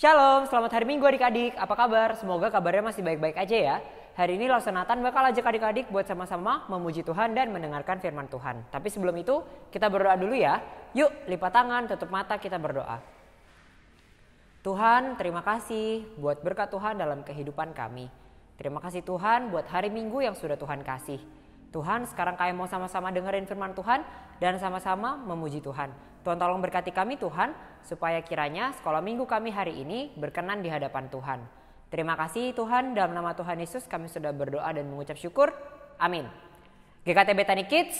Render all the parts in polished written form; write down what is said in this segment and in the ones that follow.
Shalom, selamat hari Minggu adik-adik. Apa kabar? Semoga kabarnya masih baik-baik aja ya. Hari ini Lawson Nathan bakal ajak adik-adik buat sama-sama memuji Tuhan dan mendengarkan firman Tuhan. Tapi sebelum itu, kita berdoa dulu ya. Yuk, lipat tangan, tutup mata, kita berdoa. Tuhan, terima kasih buat berkat Tuhan dalam kehidupan kami. Terima kasih Tuhan buat hari Minggu yang sudah Tuhan kasih. Tuhan, sekarang kami mau sama-sama dengerin firman Tuhan dan sama-sama memuji Tuhan. Tuhan tolong berkati kami Tuhan, supaya kiranya sekolah minggu kami hari ini berkenan di hadapan Tuhan. Terima kasih Tuhan, dalam nama Tuhan Yesus kami sudah berdoa dan mengucap syukur. Amin. GKT Bethany Kids,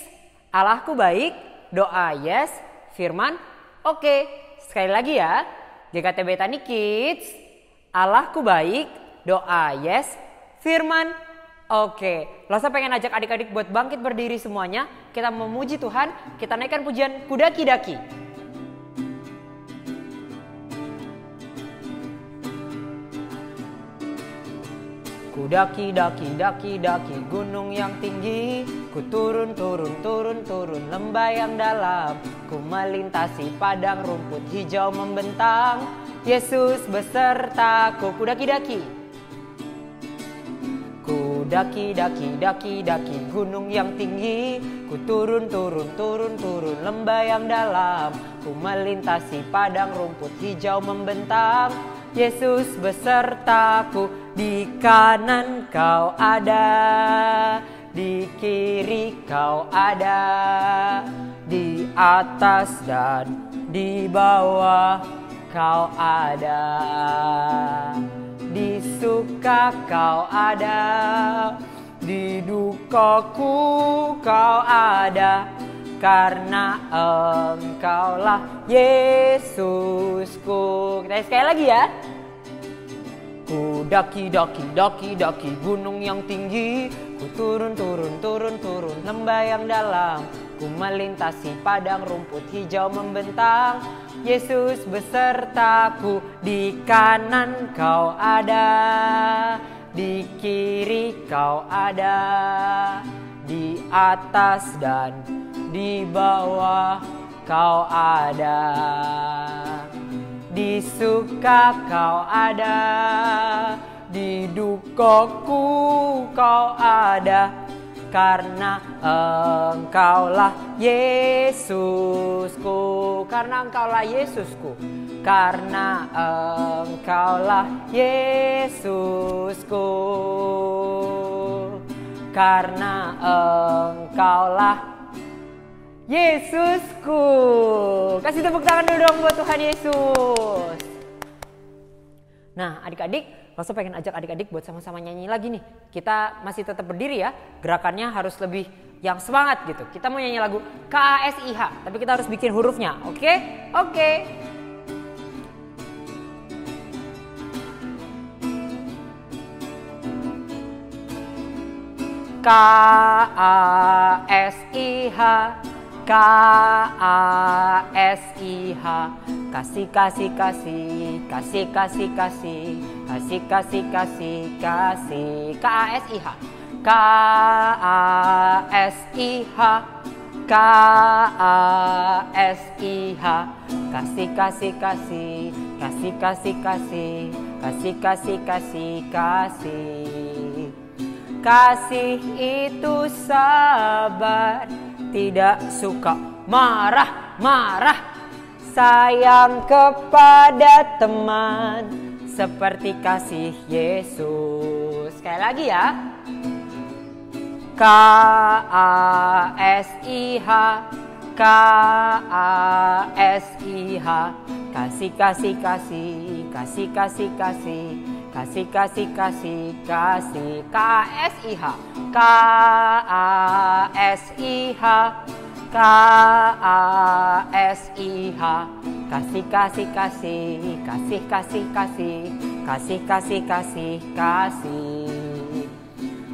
Allahku baik, doa yes, firman oke. Sekali lagi ya, GKT Bethany Kids, Allahku baik, doa yes, firman oke. Lawson pengen ajak adik-adik buat bangkit berdiri semuanya. Kita memuji Tuhan, kita naikkan pujian Kudaki-daki. Kudaki daki daki daki gunung yang tinggi, ku turun turun turun turun lembah yang dalam, ku melintasi padang rumput hijau membentang, Yesus besertaku. Kudaki daki. Daki daki daki daki gunung yang tinggi, ku turun turun turun turun lembah yang dalam, ku melintasi padang rumput hijau membentang, Yesus besertaku. Di kanan kau ada, di kiri kau ada, di atas dan di bawah kau ada. Di suka kau ada, di dukaku kau ada, karena engkaulah Yesusku. Kita sekali lagi ya. Ku daki daki daki daki gunung yang tinggi, ku turun turun turun turun lembah yang dalam, ku melintasi padang rumput hijau membentang, Yesus besertaku. Di kanan kau ada, di kiri kau ada, di atas dan di bawah kau ada. Di suka kau ada, di dukaku kau ada, karena engkaulah Yesusku. Karena engkaulah Yesusku. Karena engkaulah Yesusku. Karena engkaulah Yesusku. Kasih tepuk tangan dulu dong buat Tuhan Yesus. Nah adik-adik, Lawson pengen ajak adik-adik buat sama-sama nyanyi lagi nih. Kita masih tetap berdiri ya, gerakannya harus lebih yang semangat gitu. Kita mau nyanyi lagu KASIH, tapi kita harus bikin hurufnya, oke? Oke. KASIH, KASIH, kasih kasih kasih, kasih kasih kasih, kasih kasih kasih kasih. KASIH, KASIH, KASIH, kasih kasih kasih, kasih kasih kasih, kasih kasih kasih kasih. Kasih itu sabar, tidak suka marah-marah, sayang kepada teman seperti kasih Yesus. Sekali lagi ya. KASIH, KASIH, kasih kasih kasih, kasih kasih kasih, kasih kasih kasih kasih. KASIH, KASIH, KASIH, kasih kasih kasih, kasih kasih kasih, kasih kasih kasih kasih.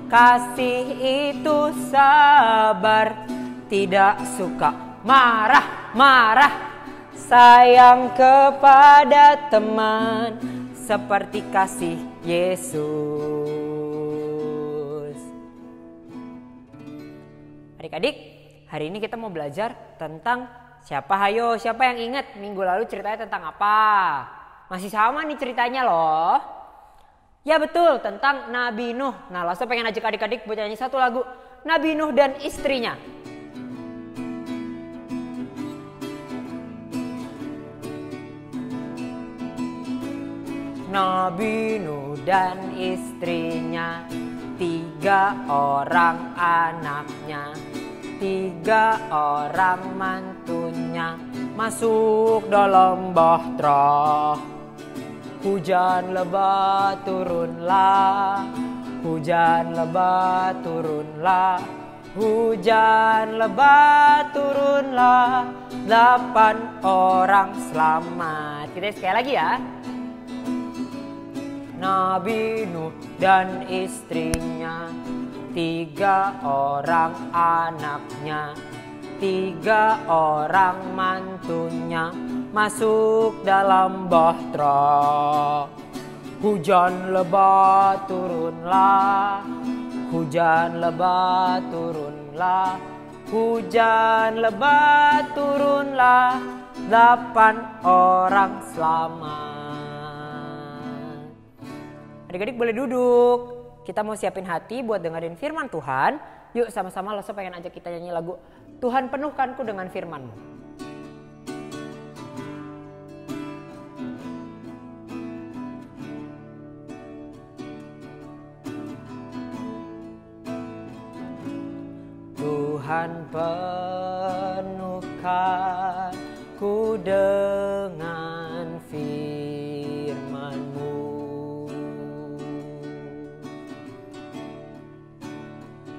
Kasih itu sabar, tidak suka marah-marah, sayang kepada teman seperti kasih Yesus. Adik-adik, hari ini kita mau belajar tentang siapa yang ingat minggu lalu ceritanya tentang apa? Masih sama nih ceritanya loh. Ya betul, tentang Nabi Nuh. Nah, Lasa pengen ajak adik-adik buat nyanyi satu lagu Nabi Nuh dan istrinya. Nabi Nuh dan istrinya, 3 orang anaknya, 3 orang mantunya, masuk dalam bahtera. Hujan lebat turunlah, hujan lebat turunlah, hujan lebat turunlah, 8 orang selamat. Kita sekali lagi ya. Nabi Nuh dan istrinya, 3 orang anaknya, 3 orang mantunya, masuk dalam bahtera. Hujan lebat turunlah, hujan lebat turunlah, hujan lebat turunlah, 8 orang selamat. Adik-adik boleh duduk. Kita mau siapin hati buat dengerin firman Tuhan. Yuk sama-sama Loso pengen ajak kita nyanyi lagu Tuhan penuhkanku dengan firman-Mu. Tuhan penuhkanku dengan firman-Mu.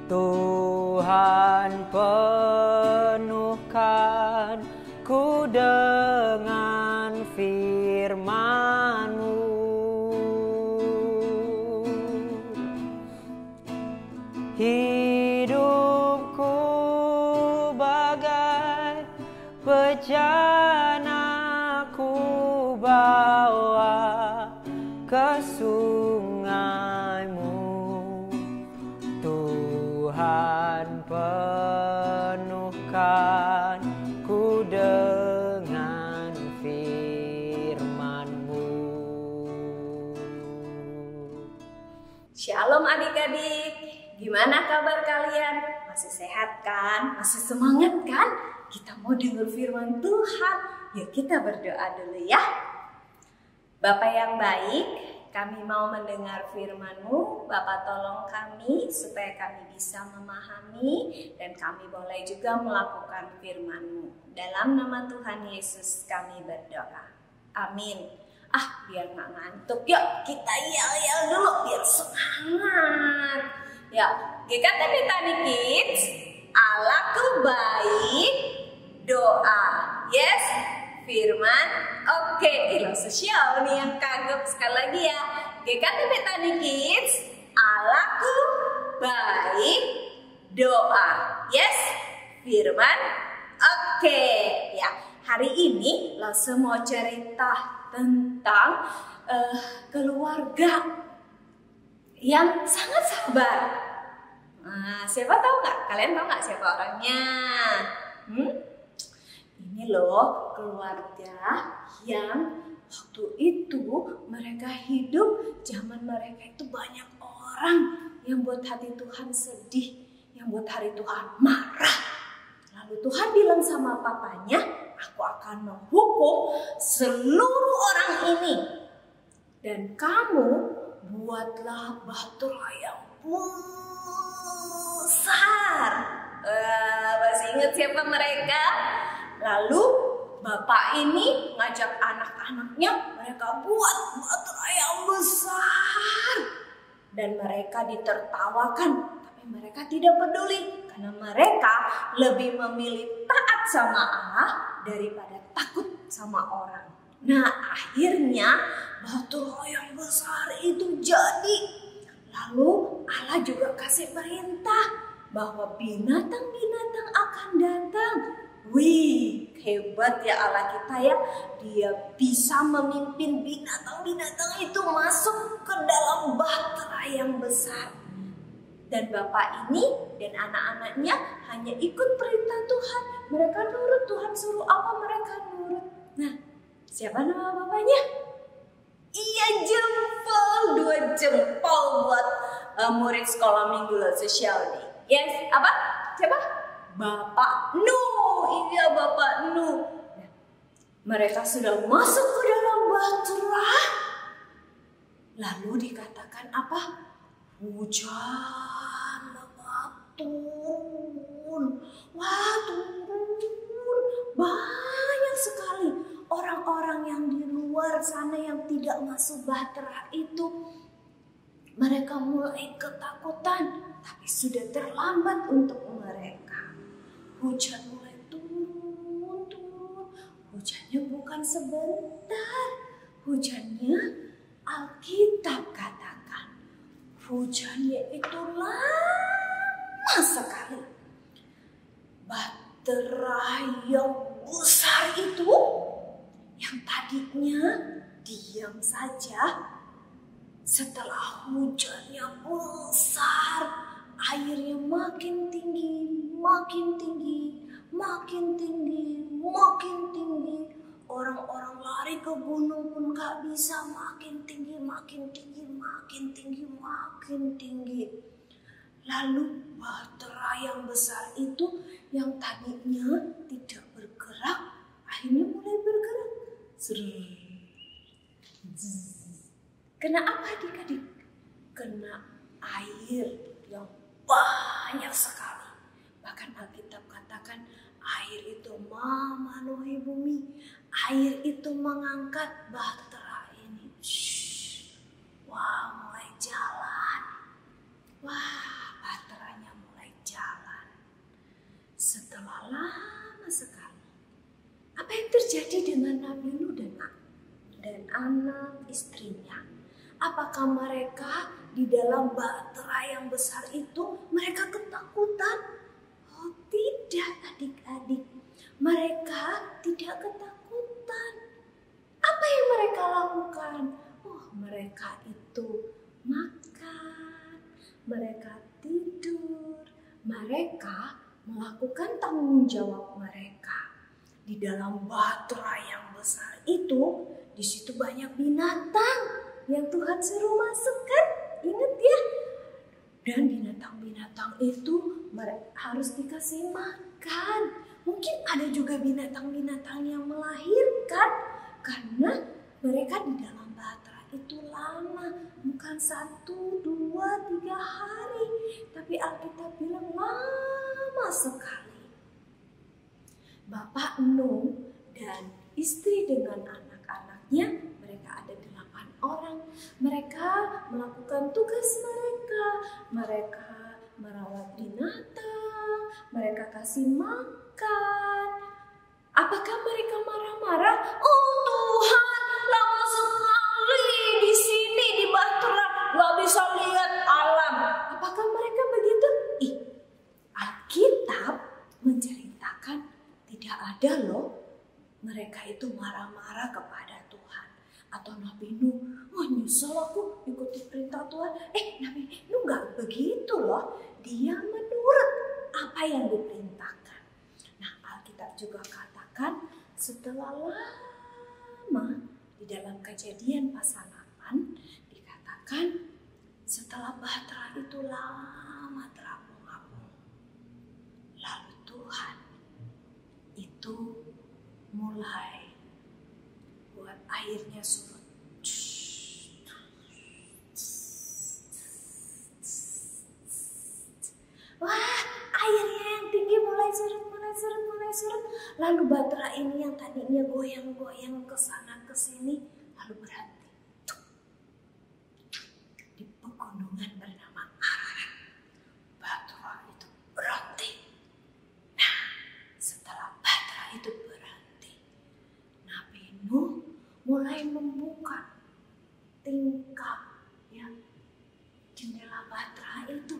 Tuhan penuhkanku dengan firman-Mu. Hidupku bagai bejana ku bawa ke sungai-Mu. Tuhan penuhkanku dengan firman-Mu. Shalom adik-adik, gimana kabar kalian? Masih sehat kan? Masih semangat kan? Kita mau dengar firman Tuhan. Yuk kita berdoa dulu ya. Bapa yang baik, kami mau mendengar firman-Mu. Bapa tolong kami supaya kami bisa memahami dan kami boleh juga melakukan firman-Mu. Dalam nama Tuhan Yesus kami berdoa. Amin. Biar gak ngantuk, yuk kita yel-yel dulu biar semangat. Ya, GKTB Tani Kids, Allahku baik, doa, yes, firman, oke. Lo sosial nih yang kagum. Sekali lagi ya, GKTB Tani Kids, Allahku baik, doa, yes, firman, oke. Ya, hari ini lo semua cerita tentang keluarga yang sangat sabar. Nah, siapa tahu nggak? Kalian tahu nggak siapa orangnya? Ini loh keluarga yang waktu itu mereka hidup, zaman mereka itu banyak orang yang buat hati Tuhan sedih, yang buat hati Tuhan marah. Lalu Tuhan bilang sama papanya, aku akan menghukum seluruh orang ini. Dan kamu buatlah bahtera yang besar. Masih ingat siapa mereka? Lalu bapak ini ngajak anak-anaknya, mereka buat bahtera yang besar. Dan mereka ditertawakan, tapi mereka tidak peduli. Karena mereka lebih memilih taat sama Allah daripada takut sama orang. Nah, akhirnya bahtera yang besar itu jadi. Lalu Allah juga kasih perintah bahwa binatang-binatang akan datang. Wih, hebat ya Allah kita ya. Dia bisa memimpin binatang-binatang itu masuk ke dalam bahtera yang besar. Dan bapak ini dan anak-anaknya hanya ikut perintah Tuhan. Mereka nurut, Tuhan suruh apa mereka nurut. Nah, siapa nama bapaknya? jempol buat murid sekolah minggu sosial nih. Yes, apa? Siapa? Bapak Nuh. Iya, Bapak Nuh. Nah, mereka sudah masuk ke dalam bahtera. Lalu dikatakan apa? Hujan lebat turun. Wah, turun. Banyak sekali orang-orang yang di luar sana yang tidak masuk bahtera itu. Mereka mulai ketakutan, tapi sudah terlambat untuk mereka. Hujan mulai turun. Hujannya bukan sebentar. Hujannya Alkitab katakan, hujannya itu lama sekali. Bahtera yang besar itu, yang tadinya diam saja, setelah hujannya besar, airnya makin tinggi, makin tinggi, makin tinggi, makin tinggi. Orang-orang lari ke gunung pun gak bisa, makin tinggi, makin tinggi, makin tinggi, makin tinggi. Lalu bahtera yang besar itu yang tadinya tidak bergerak, akhirnya mulai bergerak. Kena apa adik-adik? Kena air yang banyak sekali. Bahkan Alkitab katakan air itu memenuhi bumi. Air itu mengangkat bahtera ini. Wah, mulai jalan. Wah, bahteranya mulai jalan. Setelah lama sekali, apa yang terjadi dengan Nabi Nuh dan anak istrinya? Apakah mereka di dalam bahtera yang besar itu mereka ketakutan? Oh tidak, adik-adik. Mereka tidak ketakutan. Apa yang mereka lakukan? Oh, mereka itu makan, mereka tidur, mereka melakukan tanggung jawab mereka. Di dalam bahtera yang besar itu, di situ banyak binatang yang Tuhan suruh masukkan, ingat ya. Dan binatang-binatang itu harus dikasih makan. Mungkin ada juga binatang-binatang yang melahirkan, karena mereka di dalam bahtera itu lama, bukan 1, 2, 3 hari, tapi Alkitab bilang lama sekali. Bapak Nuh dan istri dengan anak-anaknya, mereka ada 8 orang. Mereka melakukan tugas mereka. Mereka merawat binatang, mereka kasih makan. Apakah mereka marah-marah? Oh Tuhan, lama sekali di sini di bahtera, nggak bisa lihat alam. Apakah mereka begitu? Alkitab menceritakan tidak ada loh mereka itu marah-marah kepada Tuhan. Atau Nabi Nuh, oh nyesel aku ikuti perintah Tuhan. Nabi Nuh gak begitu loh. Dia menurut apa yang diperintahkan. Nah, Alkitab juga katakan setelah lama di dalam Kejadian pasal 8 dikatakan setelah bahtera itu lama terapung-apung, lalu Tuhan itu mulai buat airnya surut. Wah, airnya yang tinggi mulai surut. Lalu bahtera ini yang tadinya goyang-goyang ke sana ke sini, lalu berhenti. Di pegunungan bernama Ararat, bahtera itu berhenti. Nah, setelah bahtera itu berhenti, Nabi Nuh mulai membuka tingkap ya jendela bahtera itu.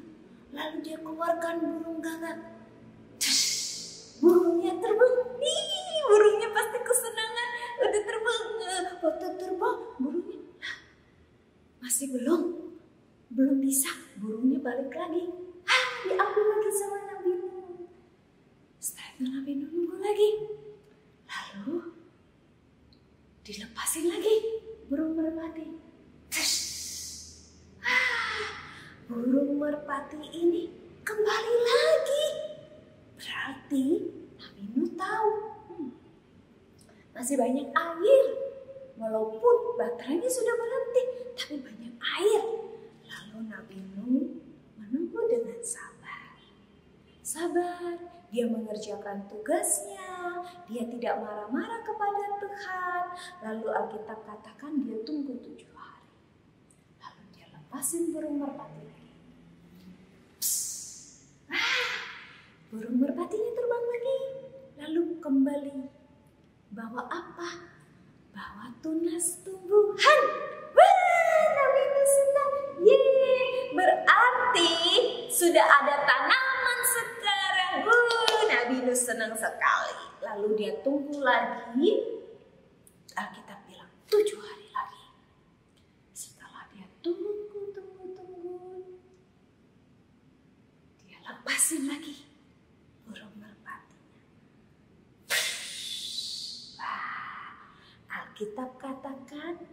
Lalu dia keluarkan burung gagak. Burungnya terbang. Burungnya pasti kesenangan. Udah terbang. Waktu terbang burungnya masih belum bisa. Burungnya balik lagi. Diambil lagi sama Nabi Nuh. Setelah itu Nabi Nuh nunggu lagi. Lalu dilepasin lagi burung merpati. burung merpati ini kembali lagi. Berarti Nabi Nuh tahu masih banyak air. Walaupun baterainya sudah berhenti, tapi banyak air. Lalu Nabi Nuh menunggu dengan sabar. Sabar, dia mengerjakan tugasnya. Dia tidak marah-marah kepada Tuhan. Lalu Alkitab katakan dia tunggu 7 hari. Lalu dia lepasin burung merpati lagi. Burung merpatinya terbang lagi. Lalu kembali. Bawa apa? Bawa tunas tumbuhan. Wah, Nabi Nuh senang. Yeay, berarti sudah ada tanaman sekarang. Nabi Nuh senang sekali. Lalu dia tunggu lagi. Alkitab bilang 7 hari lagi. Setelah dia tunggu. Dia lepasin lagi burung merpatinya. Alkitab katakan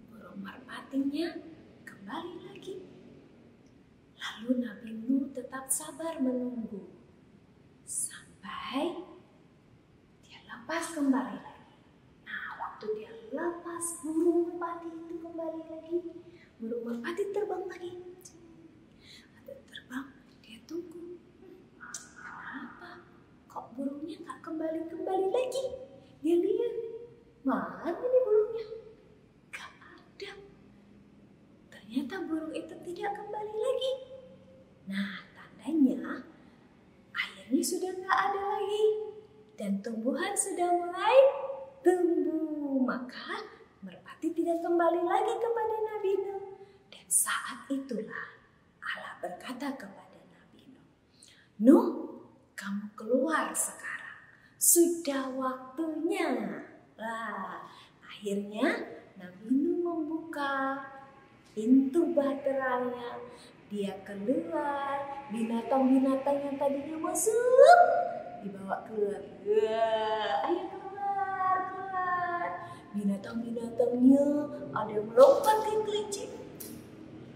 burung merpatinya kembali lagi. Lalu Nabi Nuh tetap sabar menunggu sampai dia lepas kembali lagi. Nah, waktu dia lepas burung merpati itu kembali lagi, burung merpati terbang lagi. Ada terbang, dia tunggu. Kenapa? Kok burungnya nggak kembali lagi? Dia lihat, mana ini burungnya? Gak ada. Ternyata burung itu tidak kembali lagi. Nah, tandanya airnya sudah gak ada lagi. Dan tumbuhan sudah mulai tumbuh. Maka merpati tidak kembali lagi kepada Nabi Nuh. Dan saat itulah Allah berkata kepada Nabi Nuh, Nuh, kamu keluar sekarang. Sudah waktunya. Nah, akhirnya Nabi Nuh membuka pintu baterainya. Dia keluar. Binatang-binatang yang tadinya masuk dibawa keluar. Ayo keluar. Binatang-binatangnya ada yang melompat ke kelinci.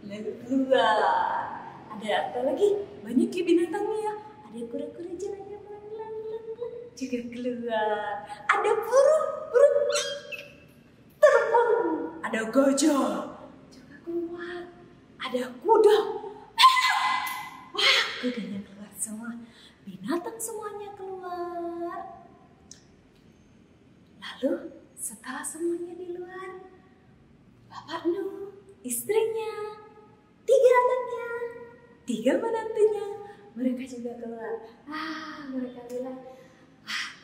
Lalu keluar. Ada apa lagi? Banyak ya binatangnya. Ada kura-kura jalannya pelan-pelan juga keluar. Ada burung terbang. Ada gajah juga keluar. Ada kuda. Wah, kudanya keluar semua. Binatang semuanya keluar. Lalu setelah semuanya di luar, Bapak Nuh, istrinya, 3 anaknya, 3 menantunya, mereka juga keluar. Mereka bilang,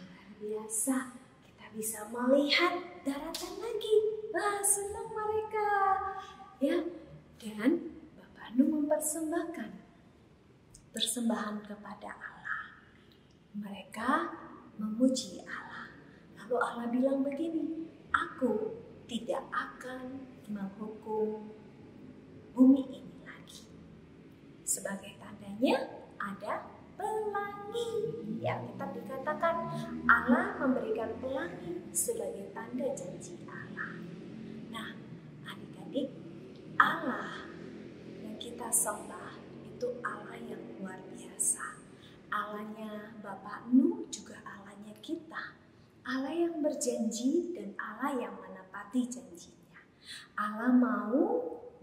luar biasa, kita bisa melihat daratan lagi. Senang mereka. Ya, dan Bapak Nuh mempersembahkan persembahan kepada Allah. Mereka memuji Allah. Lalu Allah bilang begini, aku tidak akan menghukum bumi ini lagi. Sebagai tandanya ada pelangi. Yang kita dikatakan Allah memberikan pelangi sebagai tanda janji Allah. Nah, adik-adik, Allah yang kita sembah itu Allah yang luar biasa. Allahnya Bapak Nuh juga Allahnya kita. Allah yang berjanji dan Allah yang menepati janjinya. Allah mau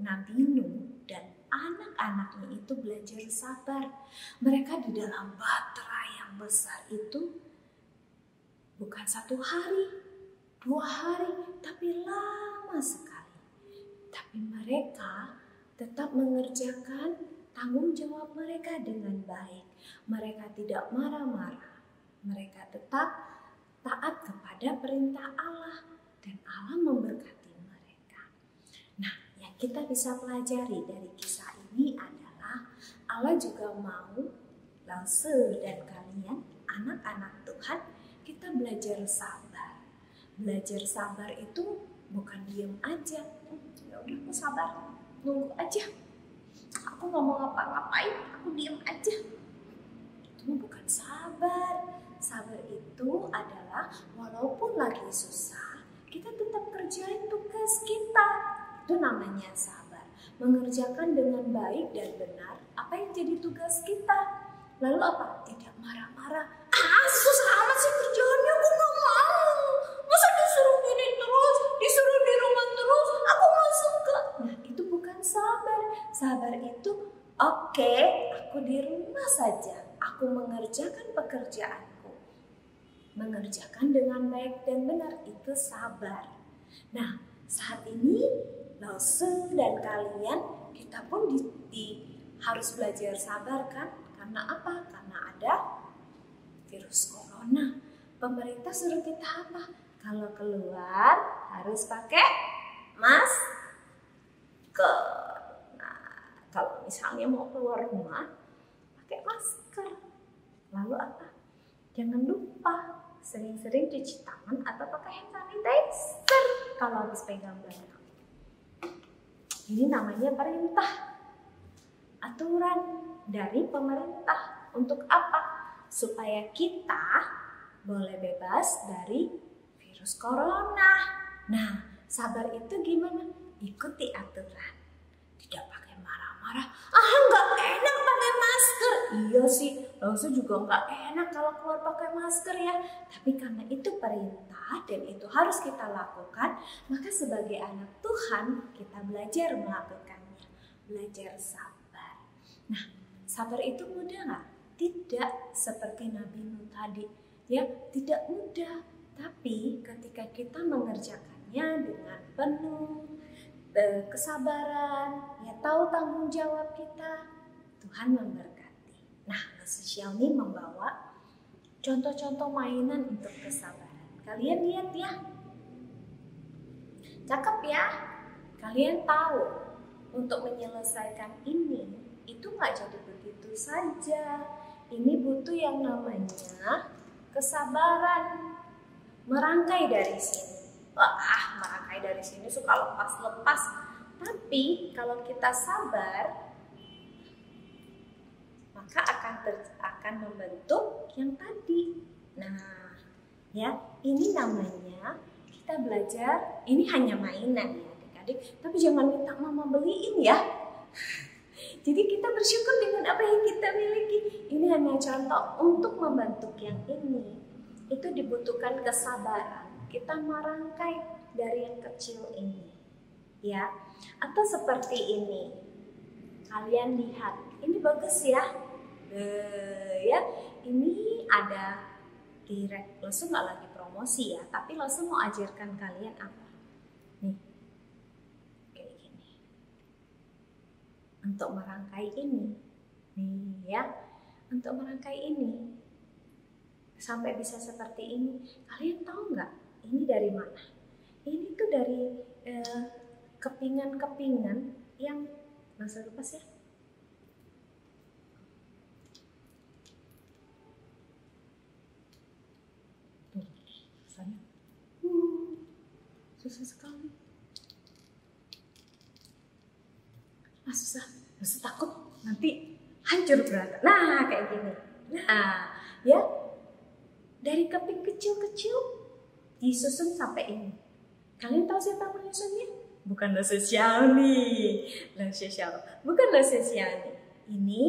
Nabi Nuh dan anak-anaknya itu belajar sabar. Mereka di dalam bahtera yang besar itu bukan 1 hari, 2 hari, tapi lama sekali. Tapi mereka tetap mengerjakan tanggung jawab mereka dengan baik. Mereka tidak marah-marah. Mereka tetap taat kepada perintah Allah dan Allah memberkati mereka. Nah, yang kita bisa pelajari dari kisah ini adalah Allah juga mau Lause dan kalian, anak-anak Tuhan, kita belajar sabar. Belajar sabar itu bukan diam aja. Ya udah, aku sabar, nunggu aja. Aku nggak mau ngapa-ngapain, aku diam aja. Itu bukan sabar. Sabar itu adalah walaupun lagi susah, kita tetap kerjain tugas kita. Itu namanya sabar. mengerjakan dengan baik dan benar apa yang jadi tugas kita. Lalu apa? Tidak marah-marah. Susah amat sih kerjaannya, aku gak mau. Masa disuruh gini terus, disuruh di rumah terus, aku gak suka. Nah, itu bukan sabar. Sabar itu, oke, aku di rumah saja. Aku mengerjakan pekerjaanku. Mengerjakan dengan baik dan benar, itu sabar. Nah, saat ini Lause dan kalian, kita pun harus belajar sabar kan? Karena apa? Karena ada virus corona. Pemerintah suruh kita apa? Kalau keluar harus pakai masker. Nah, kalau misalnya mau keluar rumah, pakai masker. Lalu apa? Jangan lupa sering-sering cuci tangan atau pakai hand sanitizer kalau habis pegang barang. Ini namanya perintah, aturan dari pemerintah. Untuk apa? Supaya kita boleh bebas dari virus corona. Nah, sabar itu gimana? Ikuti aturan. Tidak pakai marah-marah. Nggak enak pakai masker. Iya sih, Lause juga nggak enak kalau keluar pakai masker ya. Tapi karena itu perintah dan itu harus kita lakukan, maka sebagai anak Tuhan kita belajar melakukannya. Belajar sabar. Nah, sabar itu mudah nggak? Tidak seperti Nabi Nuh tadi. Ya, tidak mudah. Tapi ketika kita mengerjakannya dengan penuh kesabaran, ya tahu tanggung jawab kita, Tuhan memberkati. Nah, Lause Xiaomi membawa contoh-contoh mainan untuk kesabaran. Kalian lihat ya, cakep ya. Kalian tahu untuk menyelesaikan ini itu nggak jadi begitu saja. Ini butuh yang namanya kesabaran. Merangkai dari sini. Merangkai dari sini suka lepas-lepas. Tapi kalau kita sabar, maka akan membentuk yang tadi. Nah, ya, ini namanya kita belajar. Ini hanya mainan ya adik-adik, tapi jangan minta mama beliin ya. Jadi kita bersyukur dengan apa yang kita miliki. Ini hanya contoh untuk membentuk yang ini. Itu dibutuhkan kesabaran. Kita merangkai dari yang kecil ini, ya. Atau seperti ini. Kalian lihat, ini bagus ya. Ya, ini ada di Lause nggak lagi promosi ya, tapi Lause mau ajarkan kalian apa? Nih, kayak gini. Untuk merangkai ini, nih ya, untuk merangkai ini sampai bisa seperti ini. Kalian tahu nggak? Ini dari mana? Ini tuh dari kepingan-kepingan yang masa lepas ya. Tuh, rasanya susah sekali. Susah takut nanti hancur berantakan. Nah, kayak gini. Nah, ya, dari keping kecil-kecil disusun sampai ini. Kalian tahu siapa menyusunnya? Bukan Lause Xiaomi. Bukan Lause Xiaomi. Ini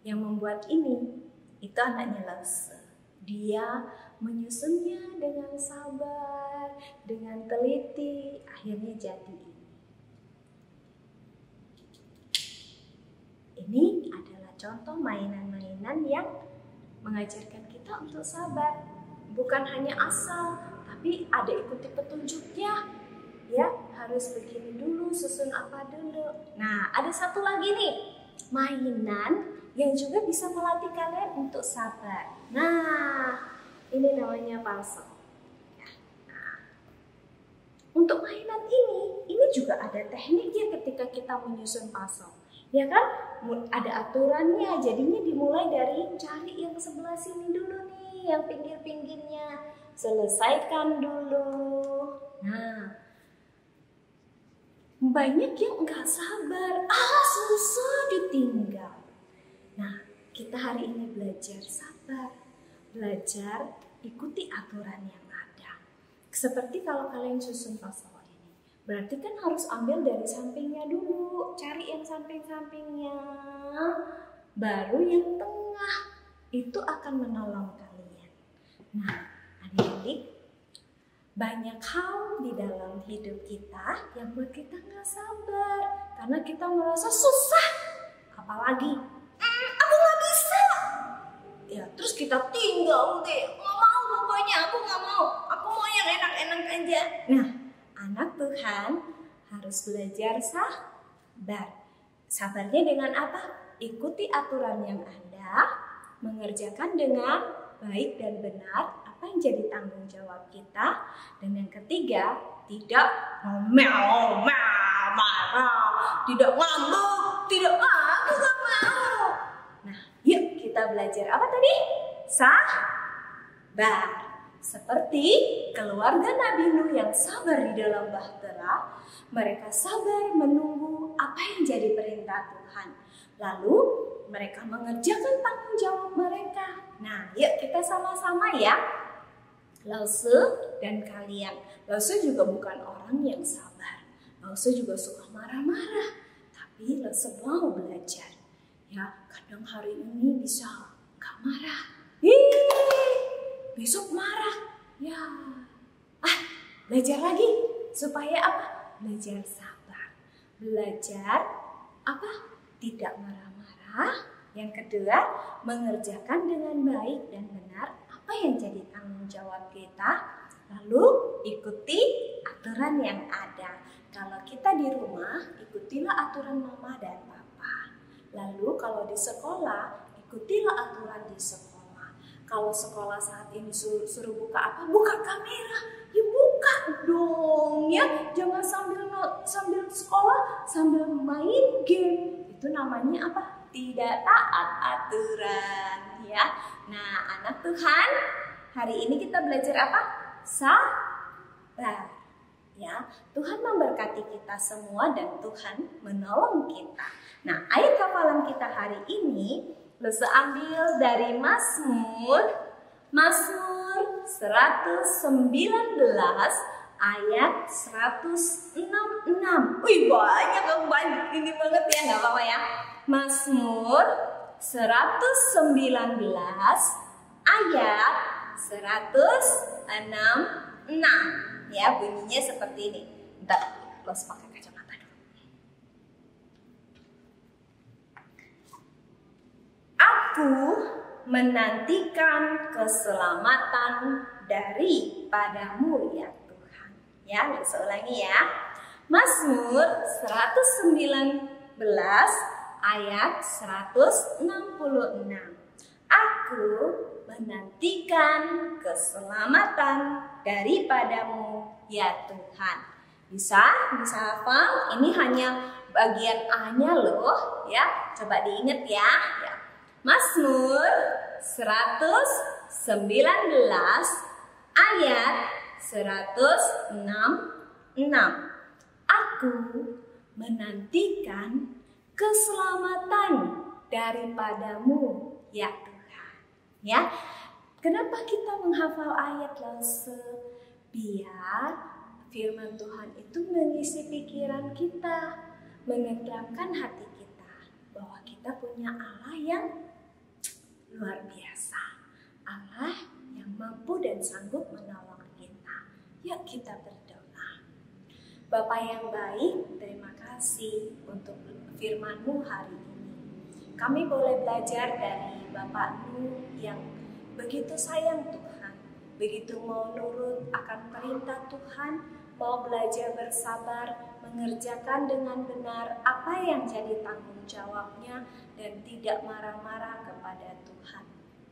yang membuat ini, itu anaknya Lause. Dia menyusunnya dengan sabar, dengan teliti, akhirnya jadi ini. Ini adalah contoh mainan-mainan yang mengajarkan kita untuk sabar. Bukan hanya asal, tapi ada ikuti petunjuknya. Ya, harus begini dulu, susun apa dulu. Nah, ada satu lagi nih, mainan yang juga bisa melatih kalian untuk sabar. Nah, ini namanya puzzle. Nah, untuk mainan ini juga ada tekniknya ketika kita menyusun puzzle. Ya kan, ada aturannya. Jadinya dimulai dari cari yang sebelah sini dulu nih, yang pinggir-pinggirnya. Selesaikan dulu. Nah, banyak yang nggak sabar. Susah ditinggal. Nah, kita hari ini belajar sabar. Belajar ikuti aturan yang ada. Seperti kalau kalian susun puzzle ini. Berarti kan harus ambil dari sampingnya dulu. Cari yang samping-sampingnya. Baru yang tengah. Itu akan menolong kalian. Nah, adik-adik, banyak hal di dalam hidup kita yang buat kita nggak sabar. Karena kita merasa susah. Apalagi, aku nggak bisa. Ya, terus kita tinggal deh. Nggak mau pokoknya, aku nggak mau. Aku mau yang enak-enak aja. Nah, anak Tuhan harus belajar sabar. Sabarnya dengan apa? Ikuti aturan yang ada, mengerjakan dengan baik dan benar apa yang jadi tanggung jawab kita. Dan yang ketiga, tidak ngomel, marah, tidak ngambek, tidak aku nggak mau. Nah, yuk kita belajar apa tadi? Sabar. Seperti keluarga Nabi Nuh yang sabar di dalam bahtera, mereka sabar menunggu apa yang jadi perintah Tuhan. Lalu mereka mengerjakan tanggung jawab mereka. Nah, yuk kita sama-sama ya. Lause dan kalian. Lause juga bukan orang yang sabar. Lause juga suka marah-marah. Tapi Lause mau belajar. Ya, kadang hari ini bisa gak marah. Besok marah. Ya. Belajar lagi. Supaya apa? Belajar sabar. Belajar apa? Tidak marah-marah. Yang kedua, mengerjakan dengan baik dan benar apa yang jadi tanggung jawab kita. Lalu ikuti aturan yang ada. Kalau kita di rumah, ikutilah aturan mama dan papa. Lalu kalau di sekolah, ikutilah aturan di sekolah. Kalau sekolah saat ini suruh buka apa? Buka kamera. Ya buka dong ya. Jangan sambil sekolah, sambil main game. Itu namanya apa? Tidak taat aturan ya. Nah, anak Tuhan, hari ini kita belajar apa? Sabar. Ya, Tuhan memberkati kita semua dan Tuhan menolong kita. Nah, ayat hafalan kita hari ini Luse ambil dari Mazmur 119 ayat 166. Wih, banyak ini banget ya, nggak apa-apa ya. Mazmur 119 ayat 166. Ya, bunyinya seperti ini. Bentar, Los pakai kacamata dulu. Aku menantikan keselamatan daripadamu ya Tuhan. Ya, Los ulangi ya. Mazmur 119 ayat 166. Aku menantikan keselamatan daripadamu ya Tuhan. Bisa hafal? Ini hanya bagian A-nya loh ya. Coba diingat ya. Mazmur 119 ayat 166. Aku menantikan keselamatan daripadamu ya Tuhan. Ya, kenapa kita menghafal ayat Lause? Biar firman Tuhan itu mengisi pikiran kita, menenteramkan hati kita bahwa kita punya Allah yang luar biasa, Allah yang mampu dan sanggup menolong kita. Yuk kita berdoa. Bapa yang baik, terima kasih untuk firman-Mu hari ini. Kami boleh belajar dari Bapak Nuh yang begitu sayang Tuhan, begitu mau nurut akan perintah Tuhan, mau belajar bersabar, mengerjakan dengan benar apa yang jadi tanggung jawabnya, dan tidak marah-marah kepada Tuhan.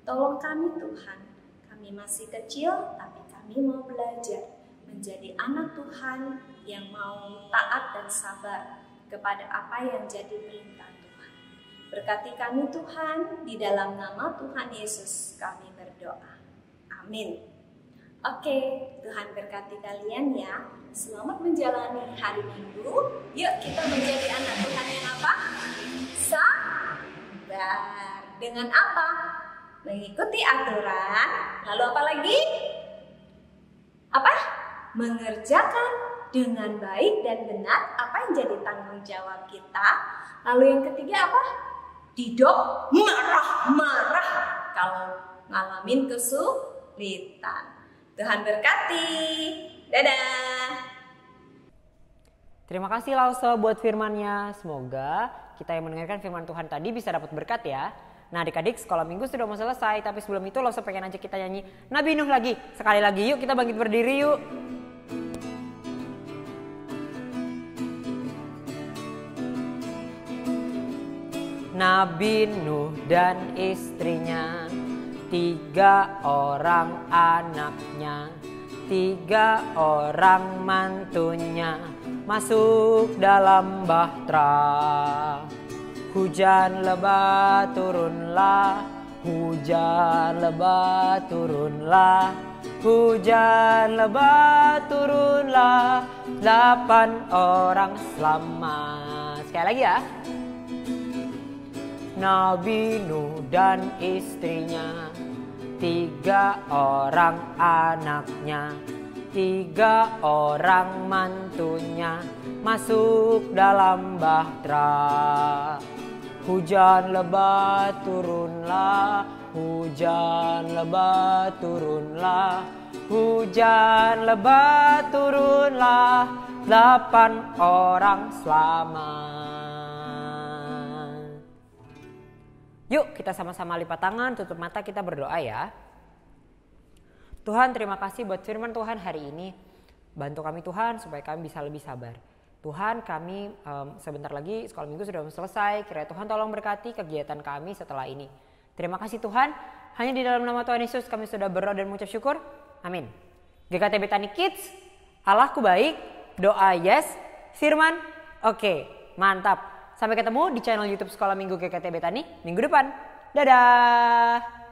Tolong kami Tuhan, kami masih kecil tapi kami mau belajar menjadi anak Tuhan yang mau taat dan sabar kepada apa yang jadi perintah Tuhan. Berkati kami Tuhan, di dalam nama Tuhan Yesus kami berdoa. Amin. Oke, Tuhan berkati kalian ya. Selamat menjalani hari Minggu. Yuk kita menjadi anak Tuhan yang apa? Sabar. Dengan apa? Mengikuti aturan. Lalu apa lagi? Apa? Mengerjakan dengan baik dan benar apa yang jadi tanggung jawab kita. Lalu yang ketiga apa? Tidak marah-marah kalau ngalamin kesulitan. Tuhan berkati. Dadah. Terima kasih Lause buat firman-Nya. Semoga kita yang mendengarkan firman Tuhan tadi bisa dapat berkat ya. Nah adik-adik, sekolah minggu sudah mau selesai. Tapi sebelum itu Lause pengen ajak kita nyanyi Nabi Nuh lagi. Sekali lagi yuk kita bangkit berdiri yuk. Nabi Nuh dan istrinya, 3 orang anaknya, 3 orang mantunya masuk dalam bahtera. Hujan lebat turunlah, hujan lebat turunlah, hujan lebat turunlah, 8 orang selamat. Sekali lagi ya. Nabi Nuh dan istrinya, 3 orang anaknya, 3 orang mantunya masuk dalam bahtera. Hujan lebat turunlah, hujan lebat turunlah, hujan lebat turunlah, 8 orang selamat. Yuk kita sama-sama lipat tangan, tutup mata, kita berdoa ya. Tuhan, terima kasih buat firman Tuhan hari ini. Bantu kami Tuhan supaya kami bisa lebih sabar. Tuhan, kami sebentar lagi sekolah minggu sudah selesai. Kiranya Tuhan tolong berkati kegiatan kami setelah ini. Terima kasih Tuhan. Hanya di dalam nama Tuhan Yesus kami sudah berdoa dan mengucap syukur. Amin. GKT Betani Kids, Allahku baik, doa yes, firman oke, mantap. Sampai ketemu di channel YouTube Sekolah Minggu GKT Betani minggu depan. Dadah.